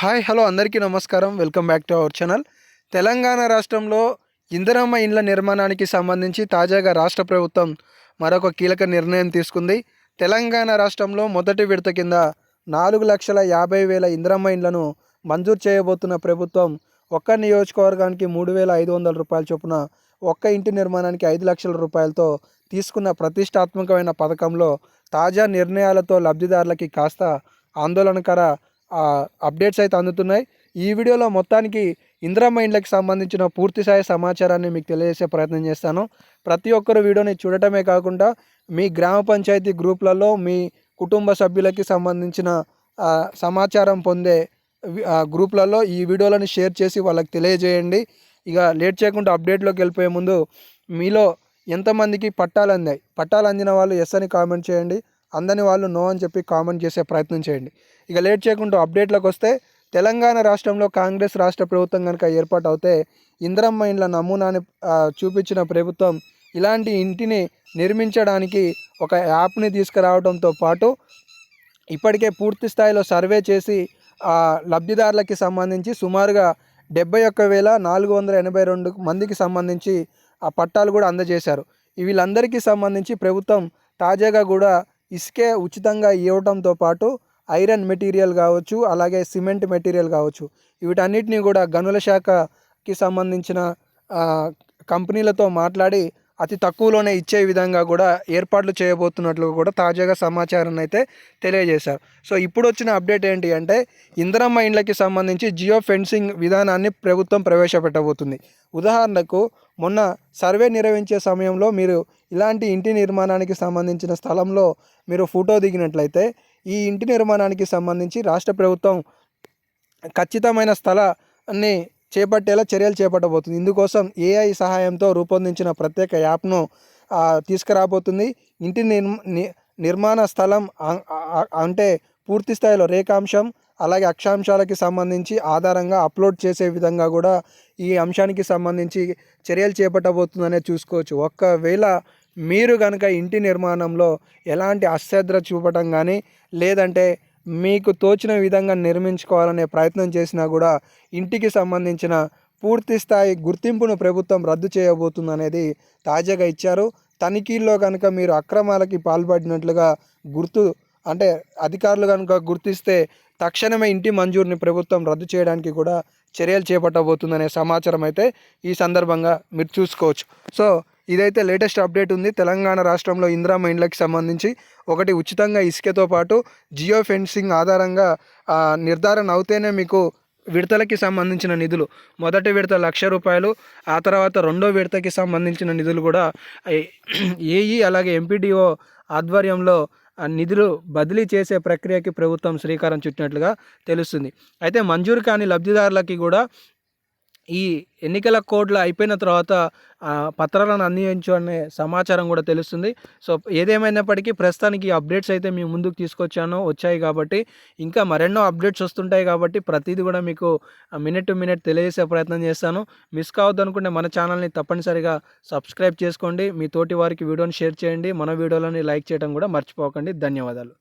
Hi hello అందరికీ నమస్కారం. Welcome back to our channel. Telangana రాష్ట్రంలో ఇందిరమ్మ ఇండ్ల నిర్మాణానికి సంబంధించి తాజాగా రాష్ట్ర ప్రభుత్వం మరొక కీలక నిర్ణయం తీసుకుంది. తెలంగాణ రాష్ట్రంలో మొదటి విడత కింద 4,50,000 ఇందిరమ్మ ఇండ్లను మంజూరు చేయబోతున్న ప్రభుత్వం ఒక్క నియోజకవర్గానికి 3,500 రూపాయల చొప్పున ఒక్క ఇంటి నిర్మాణానికి 5 లక్షల రూపాయలతో తీసుకున్న ప్రతిష్టాత్మకమైన పథకంలో తాజా నిర్ణయాలతో లబ్ధిదారులకి కాస్త ఆందోళనకర అప్డేట్స్ అయితే అందుతున్నాయి. ఈ వీడియోలో మొత్తానికి ఇందిరమ్మ ఇండ్లకి సంబంధించిన పూర్తిస్థాయి సమాచారాన్ని మీకు తెలియజేసే ప్రయత్నం చేస్తాను. ప్రతి ఒక్కరు వీడియోని చూడటమే కాకుండా మీ గ్రామ పంచాయతీ గ్రూప్లలో మీ కుటుంబ సభ్యులకి సంబంధించిన సమాచారం పొందే గ్రూప్లలో ఈ వీడియోలను షేర్ చేసి వాళ్ళకి తెలియజేయండి. ఇక లేట్ చేయకుండా అప్డేట్లోకి వెళ్ళిపోయే ముందు మీలో ఎంతమందికి పట్టాలు అందాయి? పట్టాలు అందిన వాళ్ళు ఎస్ అని కామెంట్ చేయండి. అందని వాళ్ళు నో అని చెప్పి కామెంట్ చేసే ప్రయత్నం చేయండి. ఇక లేట్ చేయకుండా అప్డేట్లోకి వస్తే, తెలంగాణ రాష్ట్రంలో కాంగ్రెస్ రాష్ట్ర ప్రభుత్వం కనుక ఏర్పాటు అవుతే ఇందిరమ్మ ఇండ్ల నమూనాని చూపించిన ప్రభుత్వం ఇలాంటి ఇంటిని నిర్మించడానికి ఒక యాప్ని తీసుకురావడంతో పాటు ఇప్పటికే పూర్తి స్థాయిలో సర్వే చేసి లబ్ధిదారులకి సంబంధించి సుమారుగా 71,482 మందికి సంబంధించి ఆ పట్టాలు కూడా అందజేశారు. వీళ్ళందరికీ సంబంధించి ప్రభుత్వం తాజాగా కూడా ఇసుకే ఉచితంగా ఇవ్వడంతో పాటు ఐరన్ మెటీరియల్ కావచ్చు, అలాగే సిమెంట్ మెటీరియల్ కావచ్చు, వీటన్నిటిని కూడా గనుల శాఖకి సంబంధించిన కంపెనీలతో మాట్లాడి అతి తక్కువలోనే ఇచ్చే విధంగా కూడా ఏర్పాట్లు చేయబోతున్నట్లు కూడా తాజాగా సమాచారాన్ని అయితే తెలియజేశారు. సో ఇప్పుడు వచ్చిన అప్డేట్ ఏంటి అంటే, ఇందిరమ్మ ఇండ్లకి సంబంధించి జియో ఫెన్సింగ్ విధానాన్ని ప్రభుత్వం ప్రవేశపెట్టబోతుంది. ఉదాహరణకు మొన్న సర్వే నిర్వహించే సమయంలో మీరు ఇలాంటి ఇంటి నిర్మాణానికి సంబంధించిన స్థలంలో మీరు ఫోటో దిగినట్లయితే ఈ ఇంటి నిర్మాణానికి సంబంధించి రాష్ట్ర ప్రభుత్వం ఖచ్చితమైన స్థలాన్ని చేపట్టేలా చర్యలు చేపట్టబోతుంది. ఇందుకోసం ఏఐ సహాయంతో రూపొందించిన ప్రత్యేక యాప్ను తీసుకురాబోతుంది. ఇంటి నిర్మాణ స్థలం అంటే పూర్తి స్థాయిలో రేఖాంశం అలాగే అక్షాంశాలకి సంబంధించి ఆధారంగా అప్లోడ్ చేసే విధంగా కూడా ఈ అంశానికి సంబంధించి చర్యలు చేపట్టబోతుందనే చూసుకోవచ్చు. ఒకవేళ మీరు కనుక ఇంటి నిర్మాణంలో ఎలాంటి అశ్రద్ధ చూపటం కానీ లేదంటే మీకు తోచిన విధంగా నిర్మించుకోవాలనే ప్రయత్నం చేసినా కూడా ఇంటికి సంబంధించిన పూర్తి స్థాయి గుర్తింపును ప్రభుత్వం రద్దు చేయబోతుందనేది తాజాగా ఇచ్చారు. తనిఖీల్లో కనుక మీరు అక్రమాలకి పాల్పడినట్లుగా అధికారులు కనుక గుర్తిస్తే తక్షణమే ఇంటి మంజూరుని ప్రభుత్వం రద్దు చేయడానికి కూడా చర్యలు చేపట్టబోతుందనే సమాచారం అయితే ఈ సందర్భంగా మీరు చూసుకోవచ్చు. సో ఇదైతే లేటెస్ట్ అప్డేట్ ఉంది. తెలంగాణ రాష్ట్రంలో ఇందిరమ్మ ఇండ్లకి సంబంధించి ఒకటి ఉచితంగా ఇసుకతో పాటు జియో ఫెన్సింగ్ ఆధారంగా నిర్ధారణ అవుతేనే మీకు విడతలకి సంబంధించిన నిధులు, మొదటి విడత 1,00,000 రూపాయలు, ఆ తర్వాత రెండో విడతకి సంబంధించిన నిధులు కూడా ఏఈ అలాగే ఎంపీడీఓ ఆధ్వర్యంలో నిధులు బదిలీ చేసే ప్రక్రియకి ప్రభుత్వం శ్రీకారం చుట్టినట్లుగా తెలుస్తుంది. అయితే మంజూరు కాని లబ్ధిదారులకి కూడా ఈ ఎన్నికల కోడ్లు అయిపోయిన తర్వాత పత్రాలను అందించు అనే సమాచారం కూడా తెలుస్తుంది. సో ఏదేమైనప్పటికీ ప్రస్తుతానికి ఈ అప్డేట్స్ అయితే మీ ముందుకు వచ్చాయి కాబట్టి ఇంకా మరెన్నో అప్డేట్స్ వస్తుంటాయి కాబట్టి ప్రతిదీ కూడా మీకు మినిట్ టు మినిట్ తెలియజేసే ప్రయత్నం చేస్తాను. మిస్ కావద్దు అనుకుంటే మన ఛానల్ని తప్పనిసరిగా సబ్స్క్రైబ్ చేసుకోండి. మీ తోటి వారికి వీడియోని షేర్ చేయండి. మన వీడియోలని లైక్ చేయడం కూడా మర్చిపోకండి. ధన్యవాదాలు.